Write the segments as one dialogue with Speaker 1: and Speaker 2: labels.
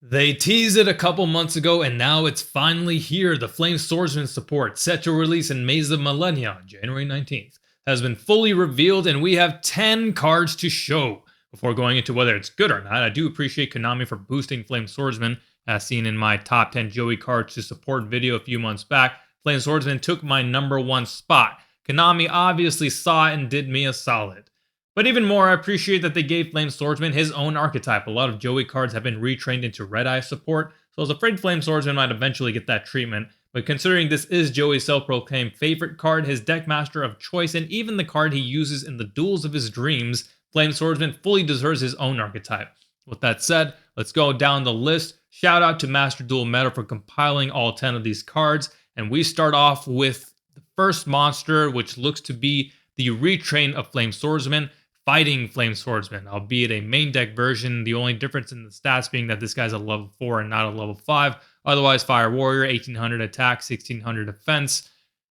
Speaker 1: They teased it a couple months ago, and now it's finally here. The Flame Swordsman support, set to release in Maze of Millennia on January 19th, has been fully revealed, and we have 10 cards to show. Before going into whether it's good or not, I do appreciate Konami for boosting Flame Swordsman, as seen in my top 10 Joey cards to support video a few months back. Flame Swordsman took my #1 spot. Konami obviously saw it and did me a solid. But even more, I appreciate that they gave Flame Swordsman his own archetype. A lot of Joey cards have been retrained into Red Eye support, so I was afraid Flame Swordsman might eventually get that treatment. But considering this is Joey's self-proclaimed favorite card, his deck master of choice, and even the card he uses in the duels of his dreams, Flame Swordsman fully deserves his own archetype. With that said, let's go down the list. Shout out to Master Duel Meta for compiling all 10 of these cards, and we start off with the first monster, which looks to be the retrain of Flame Swordsman, Fighting Flame Swordsman, albeit a main deck version, the only difference in the stats being that this guy's a level 4 and not a level 5. Otherwise, Fire Warrior, 1800 attack, 1600 defense.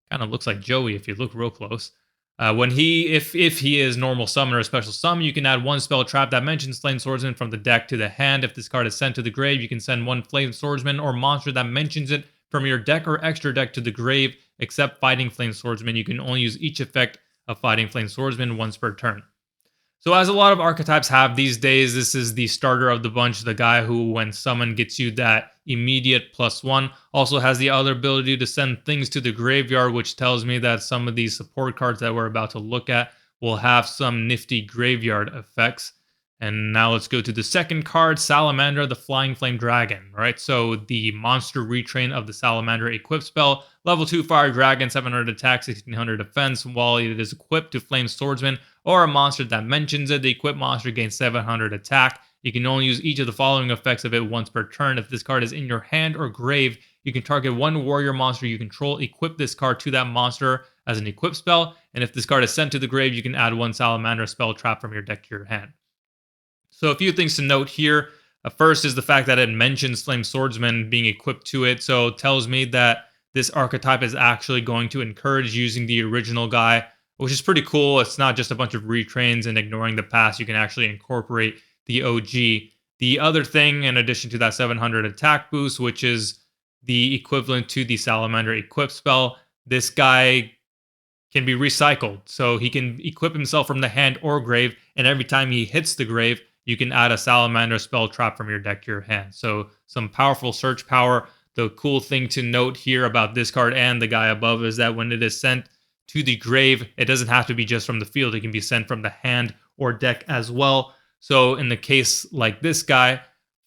Speaker 1: Kind of looks like Joey if you look real close. If he is normal summon or special summon, you can add one spell trap that mentions Flame Swordsman from the deck to the hand. If this card is sent to the grave, you can send one Flame Swordsman or monster that mentions it from your deck or extra deck to the grave. Except Fighting Flame Swordsman, you can only use each effect of Fighting Flame Swordsman once per turn. So as a lot of archetypes have these days, this is the starter of the bunch, the guy who, when summoned, gets you that immediate +1. Also has the other ability to send things to the graveyard, which tells me that some of these support cards that we're about to look at will have some nifty graveyard effects. And now let's go to the second card, Salamander, the Flying Flame Dragon, right? So the monster retrain of the Salamander equip spell, level 2 Fire Dragon, 700 attack, 1600 defense. While it is equipped to Flame Swordsman or a monster that mentions it, the equipped monster gains 700 attack. You can only use each of the following effects of it once per turn. If this card is in your hand or grave, you can target one warrior monster you control, equip this card to that monster as an equip spell, and if this card is sent to the grave, you can add one Salamander spell trap from your deck to your hand. So a few things to note here. First is the fact that it mentions Flame Swordsman being equipped to it, so it tells me that this archetype is actually going to encourage using the original guy, which is pretty cool. It's not just a bunch of retrains and ignoring the past. You can actually incorporate the OG. The other thing, in addition to that 700 attack boost, which is the equivalent to the Salamander equip spell, this guy can be recycled. So he can equip himself from the hand or grave, and every time he hits the grave, you can add a Salamander spell trap from your deck to your hand. So some powerful search power. The cool thing to note here about this card and the guy above is that when it is sent to the grave, it doesn't have to be just from the field. It can be sent from the hand or deck as well. So in the case like this guy,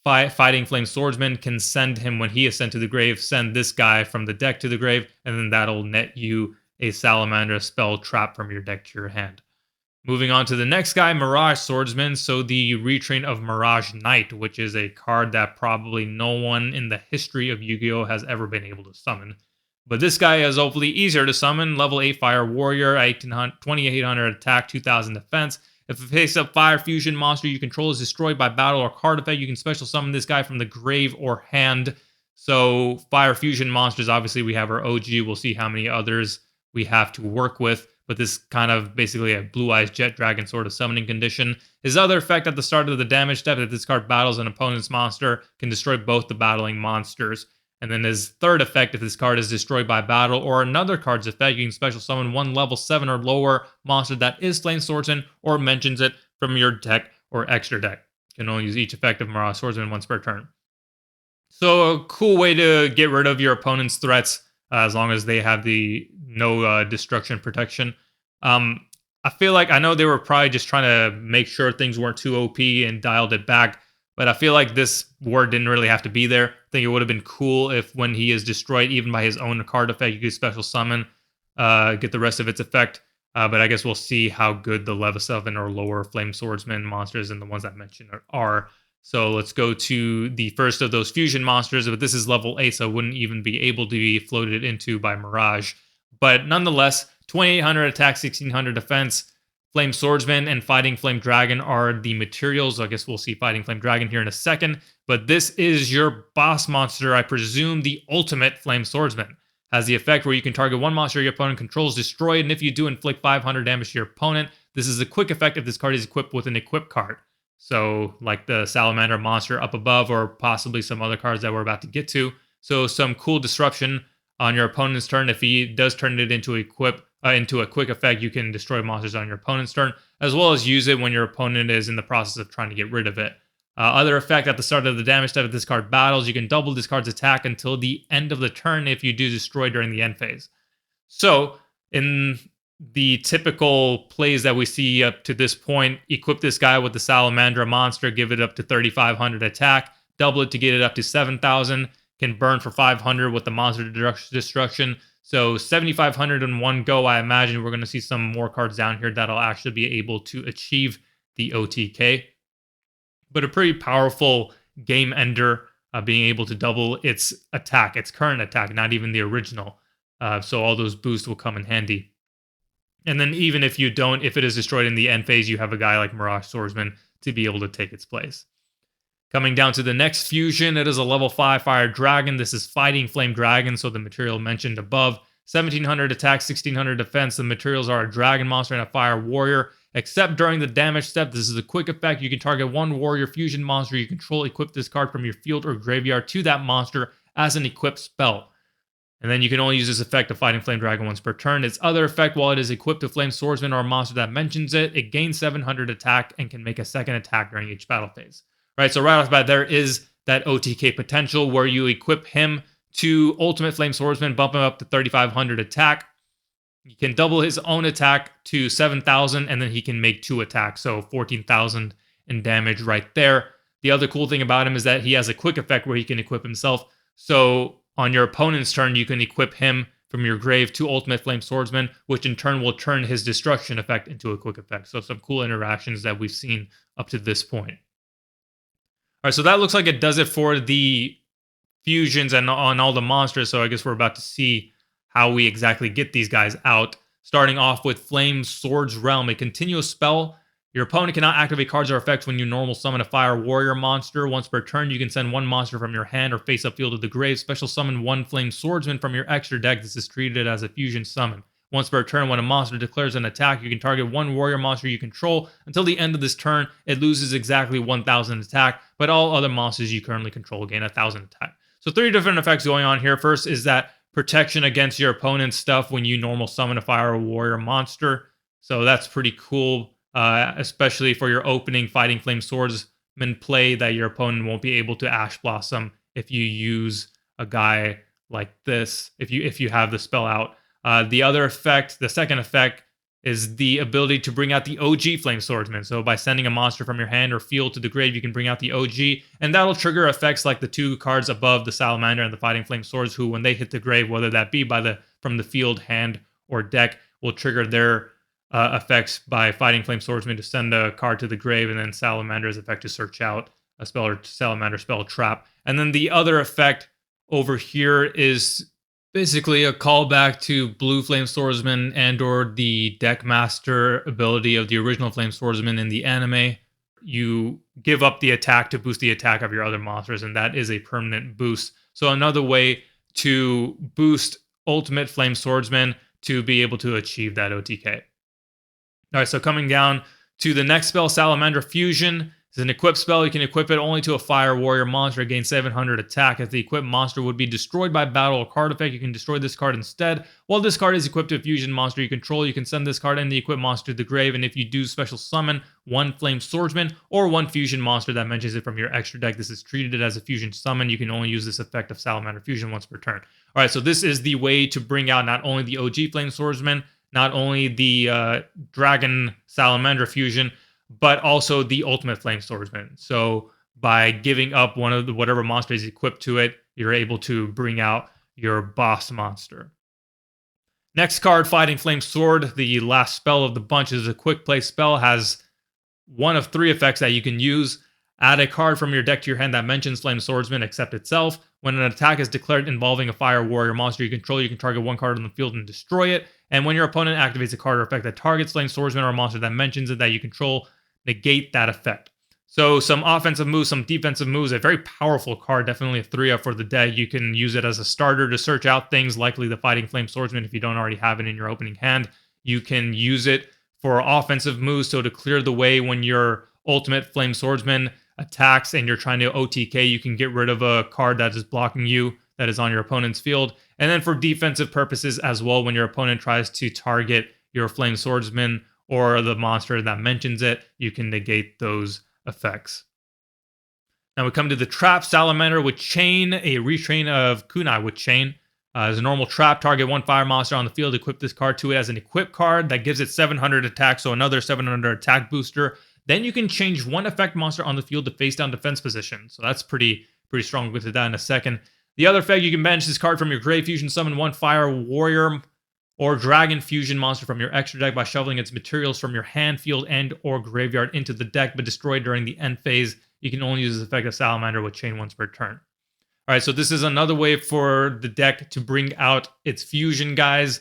Speaker 1: Fighting Flame Swordsman can send him, when he is sent to the grave, send this guy from the deck to the grave, and then that'll net you a Salamander spell trap from your deck to your hand. Moving on to the next guy, Mirage Swordsman. So the retrain of Mirage Knight, which is a card that probably no one in the history of Yu-Gi-Oh! Has ever been able to summon. But this guy is hopefully easier to summon. Level 8 Fire Warrior, 2800 attack, 2000 defense. If it picks up Fire Fusion monster you control is destroyed by battle or card effect, you can special summon this guy from the grave or hand. So Fire Fusion monsters, obviously we have our OG. We'll see how many others we have to work with. But this kind of basically a Blue Eyes Jet Dragon sort of summoning condition. His other effect at the start of the damage step, if this card battles an opponent's monster, can destroy both the battling monsters. And then his third effect, if this card is destroyed by battle or another card's effect, you can special summon one level 7 or lower monster that is Flame Swordsman or mentions it from your deck or extra deck. You can only use each effect of Mirage Swordsman once per turn. So a cool way to get rid of your opponent's threats, as long as they have the no destruction protection. I feel like, I know they were probably just trying to make sure things weren't too OP and dialed it back, but I feel like this word didn't really have to be there. I think it would have been cool if when he is destroyed, even by his own card effect, you could special summon, get the rest of its effect. But I guess we'll see how good the level 7 or lower Flame Swordsman monsters and the ones I mentioned are. So let's go to the first of those fusion monsters, but this is level 8, so it wouldn't even be able to be floated into by Mirage. But nonetheless, 2800 attack, 1600 defense, Flame Swordsman and Fighting Flame Dragon are the materials. I guess we'll see Fighting Flame Dragon here in a second. But this is your boss monster, I presume the ultimate Flame Swordsman. Has the effect where you can target one monster your opponent controls, destroy it, and if you do, inflict 500 damage to your opponent. This is a quick effect if this card is equipped with an equip card. So like the Salamander monster up above, or possibly some other cards that we're about to get to. So some cool disruption on your opponent's turn. If he does turn it into into a quick effect, you can destroy monsters on your opponent's turn, as well as use it when your opponent is in the process of trying to get rid of it. Other effect, at the start of the damage step of this card battles, you can double this card's attack until the end of the turn if you do destroy during the end phase. So in the typical plays that we see up to this point, equip this guy with the Salamandra monster, give it up to 3,500 attack, double it to get it up to 7,000, can burn for 500 with the monster destruction. So 7,500 in one go. I imagine we're going to see some more cards down here that'll actually be able to achieve the OTK. But a pretty powerful game ender, being able to double its attack, its current attack, not even the original. So all those boosts will come in handy. And then even if you don't, if it is destroyed in the end phase, you have a guy like Mirage Swordsman to be able to take its place. Coming down to the next fusion, it is a level 5 Fire Dragon. This is Fighting Flame Dragon, so the material mentioned above. 1,700 attack, 1,600 defense. The materials are a Dragon Monster and a Fire Warrior. Except during the damage step, this is a quick effect. You can target one Warrior Fusion monster you control, equip this card from your field or graveyard to that monster as an equipped spell. And then you can only use this effect of Fighting Flame Dragon once per turn. Its other effect, while it is equipped to Flame Swordsman or a monster that mentions it, it gains 700 attack and can make a second attack during each battle phase. Right, so right off the bat, there is that OTK potential where you equip him to Ultimate Flame Swordsman, bump him up to 3,500 attack. He can double his own attack to 7,000, and then he can make 2 attacks, so 14,000 in damage right there. The other cool thing about him is that he has a quick effect where he can equip himself. So on your opponent's turn, you can equip him from your grave to Ultimate Flame Swordsman, which in turn will turn his destruction effect into a quick effect. So some cool interactions that we've seen up to this point. All right, so that looks like it does it for the fusions and on all the monsters. So I guess we're about to see how we exactly get these guys out. Starting off with Flame Swords Realm, a continuous spell. Your opponent cannot activate cards or effects when you normal summon a Fire Warrior monster. Once per turn, you can send one monster from your hand or face-up field to the grave. Special summon one Flame Swordsman from your extra deck. This is treated as a fusion summon. Once per turn, when a monster declares an attack, you can target one warrior monster you control. Until the end of this turn, it loses exactly 1,000 attack, but all other monsters you currently control gain 1,000 attack. So 3 different effects going on here. First is that protection against your opponent's stuff when you normal summon a Fire Warrior monster. So that's pretty cool, especially for your opening Fighting Flame Swordsman play, that your opponent won't be able to Ash Blossom if you use a guy like this, if you have the spell out. The other effect, the second effect, is the ability to bring out the OG Flame Swordsman. So by sending a monster from your hand or field to the grave, you can bring out the OG, and that'll trigger effects like the 2 cards above, the Salamander and the Fighting Flame Swords, who when they hit the grave, whether that be from the field, hand, or deck, will trigger their effects by Fighting Flame Swordsman to send a card to the grave, and then Salamander's effect to search out a spell, or Salamander spell trap. And then the other effect over here is basically a callback to Blue Flame Swordsman and or the Deckmaster ability of the original Flame Swordsman in the anime. You give up the attack to boost the attack of your other monsters, and that is a permanent boost. So another way to boost Ultimate Flame Swordsman to be able to achieve that OTK. All right, so coming down to the next spell, Salamander Fusion. It's an equipped spell. You can equip it only to a Fire Warrior monster, gain 700 attack. If the equipped monster would be destroyed by battle or card effect, you can destroy this card instead. While this card is equipped to a fusion monster you control, you can send this card and the equipped monster to the grave, and if you do special summon one Flame Swordsman or one fusion monster that mentions it from your extra deck, this is treated as a fusion summon. You can only use this effect of Salamander Fusion once per turn. All right, so this is the way to bring out not only the OG Flame Swordsman, not only the Dragon Salamander Fusion, but also the Ultimate Flame Swordsman. So by giving up one of the whatever monster is equipped to it, you're able to bring out your boss monster. Next card, Fighting Flame Sword. The last spell of the bunch is a quick play spell. Has one of 3 effects that you can use. Add a card from your deck to your hand that mentions Flame Swordsman except itself. When an attack is declared involving a Fire Warrior monster you control, you can target one card on the field and destroy it. And when your opponent activates a card or effect that targets Flame Swordsman or a monster that mentions it that you control, negate that effect. So some offensive moves, some defensive moves, a very powerful card, definitely a 3-up for the deck. You can use it as a starter to search out things, likely the Fighting Flame Swordsman if you don't already have it in your opening hand. You can use it for offensive moves, so to clear the way when your ultimate Flame Swordsman attacks and you're trying to OTK, you can get rid of a card that is blocking you, that is on your opponent's field. And then for defensive purposes as well, when your opponent tries to target your Flame Swordsman or the monster that mentions it, you can negate those effects. Now we come to the trap Salamander with Chain, a retrain of Kunai with Chain. As a normal trap, target one fire monster on the field, equip this card to it as an equip card that gives it 700 attack, so another 700 attack booster. Then you can change one effect monster on the field to face down defense position. So that's pretty strong. We'll get to that in a second. The other effect, you can banish this card from your grave fusion, summon one fire warrior or dragon fusion monster from your extra deck by shoveling its materials from your hand, field, and or graveyard into the deck, but destroyed during the end phase. You can only use this effect of Salamander with Chain once per turn. All right, so this is another way for the deck to bring out its fusion guys.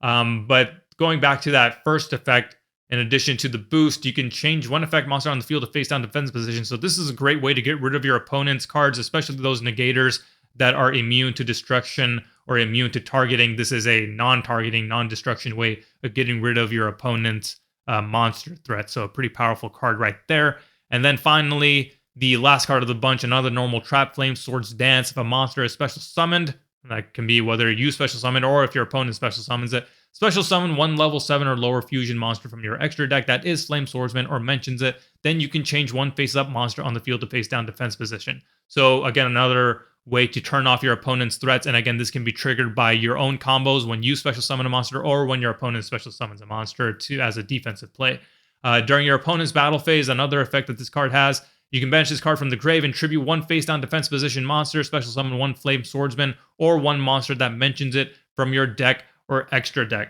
Speaker 1: But going back to that first effect, in addition to the boost, you can change one effect monster on the field to face down defense position. So this is a great way to get rid of your opponent's cards, especially those negators that are immune to destruction or immune to targeting. This is a non-targeting, non-destruction way of getting rid of your opponent's monster threat. So a pretty powerful card right there. And then finally, the last card of the bunch, another normal trap, Flame Swords Dance. If a monster is special summoned, that can be whether you special summon or if your opponent special summons it. Special summon one level 7 or lower fusion monster from your extra deck that is Flame Swordsman or mentions it. Then you can change one face-up monster on the field to face-down defense position. So again, another way to turn off your opponent's threats. And again, this can be triggered by your own combos when you special summon a monster or when your opponent special summons a monster as a defensive play. During your opponent's battle phase, another effect that this card has, you can banish this card from the grave and tribute one face-down defense position monster, special summon one Flame Swordsman, or one monster that mentions it from your deck or extra deck.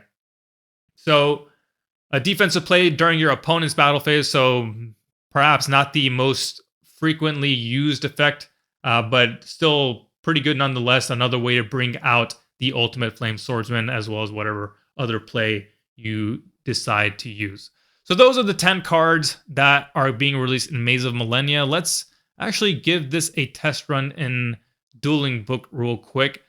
Speaker 1: So, a defensive play during your opponent's battle phase, so perhaps not the most frequently used effect, but still pretty good nonetheless. Another way to bring out the ultimate Flame Swordsman, as well as whatever other play you decide to use. So those are the 10 cards that are being released in Maze of Millennia. Let's actually give this a test run in Dueling Book real quick.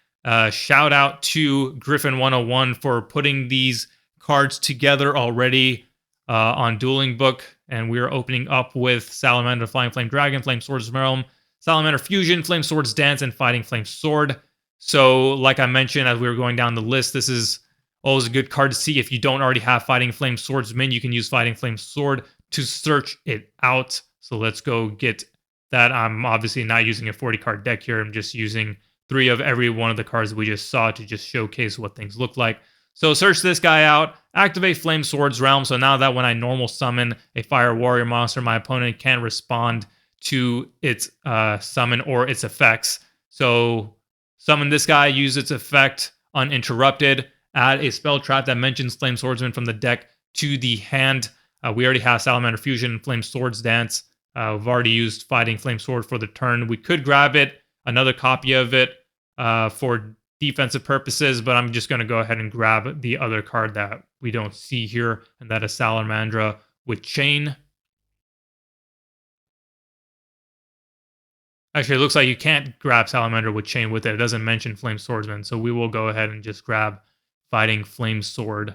Speaker 1: Shout out to Griffin101 for putting these cards together already on Dueling Book. And we are opening up with Salamander, Flying Flame Dragon, Flame Swords Realm, Salamander Fusion, Flame Swords Dance, and Fighting Flame Sword. So like I mentioned as we were going down the list, this is always a good card to see. If you don't already have Fighting Flame Swordsman, you can use Fighting Flame Sword to search it out. So let's go get that. I'm obviously not using a 40 card deck here. I'm just using 3 of every one of the cards that we just saw to just showcase what things look like. So search this guy out, activate Flame Swords Realm. So now that when I normal summon a Fire Warrior monster, my opponent can't respond to its summon or its effects. So summon this guy, use its effect uninterrupted. Add a spell trap that mentions Flame Swordsman from the deck to the hand. We already have Salamander Fusion and Flame Swords Dance. We've already used Fighting Flame Sword for the turn. We could grab it, another copy of it for defensive purposes, but I'm just going to go ahead and grab the other card that we don't see here, and that is Salamandra with Chain. Actually, it looks like you can't grab Salamander with Chain with it. It doesn't mention Flame Swordsman, so we will go ahead and just grab Fighting Flame Sword.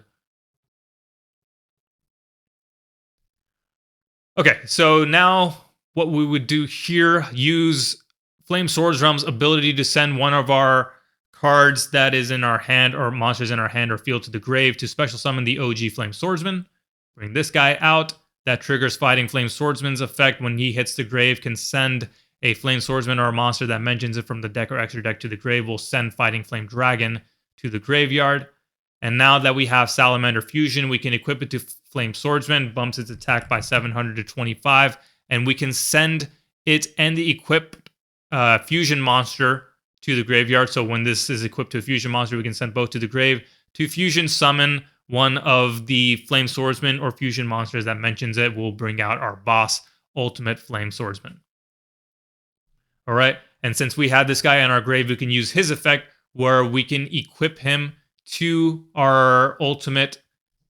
Speaker 1: Okay, so now what we would do here, use Flame Swords Realm's ability to send one of our cards that is in our hand or monsters in our hand or field to the grave to special summon the OG Flame Swordsman. Bring this guy out. That triggers Fighting Flame Swordsman's effect. When he hits the grave, can send a Flame Swordsman or a monster that mentions it from the deck or extra deck to the grave. Will send Fighting Flame Dragon to the graveyard. And now that we have Salamander Fusion, we can equip it to Flame Swordsman, bumps its attack by 700 to 25, and we can send it and the equipped Fusion monster to the graveyard. So when this is equipped to a Fusion monster, we can send both to the grave to Fusion summon one of the Flame Swordsman or Fusion monsters that mentions it. Will bring out our boss, Ultimate Flame Swordsman. All right, and since we had this guy in our grave, we can use his effect where we can equip him to our ultimate,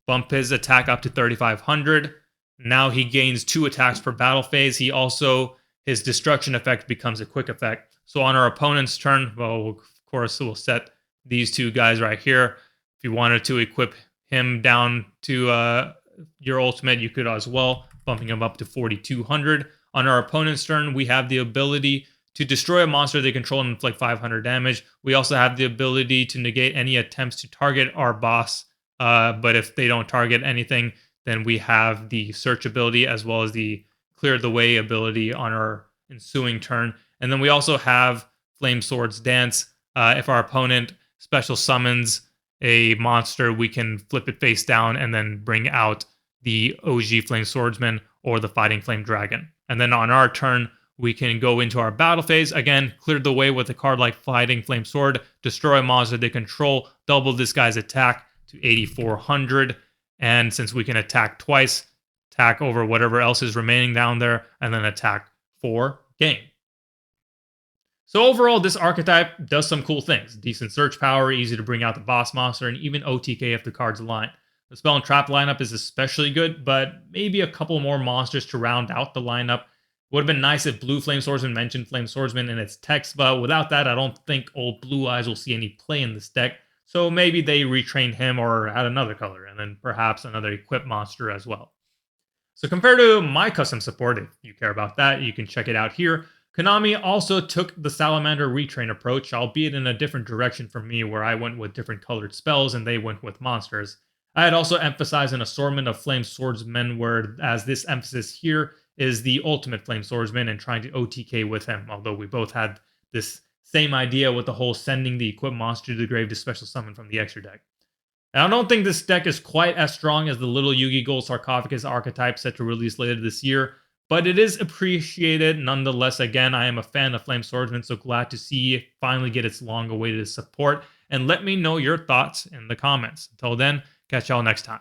Speaker 1: bump his attack up to 3,500. Now he gains 2 attacks per battle phase. He also, his destruction effect becomes a quick effect. So on our opponent's turn, well, of course, we'll set these 2 guys right here. If you wanted to equip him down to your ultimate, you could as well. bumping him up to 4,200. On our opponent's turn, we have the ability to destroy a monster they control and inflict 500 damage. We also have the ability to negate any attempts to target our boss, but if they don't target anything, then we have the search ability as well as the clear the way ability on our ensuing turn. And then we also have Flame Sword's Dance. If our opponent special summons a monster, we can flip it face down and then bring out the OG Flame Swordsman or the Fighting Flame Dragon. And then on our turn, we can go into our battle phase. Again, clear the way with a card like Fighting Flame Sword, destroy a monster they control, double this guy's attack to 8,400. And since we can attack twice, attack over whatever else is remaining down there, and then attack for game. So overall, this archetype does some cool things. Decent search power, easy to bring out the boss monster, and even OTK if the cards align. The spell and trap lineup is especially good, but maybe a couple more monsters to round out the lineup. Would have been nice if Blue Flame Swordsman mentioned Flame Swordsman in its text, but without that, I don't think old Blue Eyes will see any play in this deck. So maybe they retrained him or add another color, and then perhaps another equipped monster as well. So compared to my custom support, if you care about that, you can check it out here. Konami also took the Salamander retrain approach, albeit in a different direction from me, where I went with different colored spells and they went with monsters. I had also emphasized an assortment of Flame Swordsmen, whereas this emphasis here is the ultimate Flame Swordsman and trying to OTK with him, although we both had this same idea with the whole sending the equipped monster to the grave to special summon from the extra deck. And I don't think this deck is quite as strong as the Little Yugi Gold Sarcophagus archetype set to release later this year, but it is appreciated nonetheless. Again, I am a fan of Flame Swordsman, so glad to see it finally get its long-awaited support. And let me know your thoughts in the comments. Until then, catch y'all next time.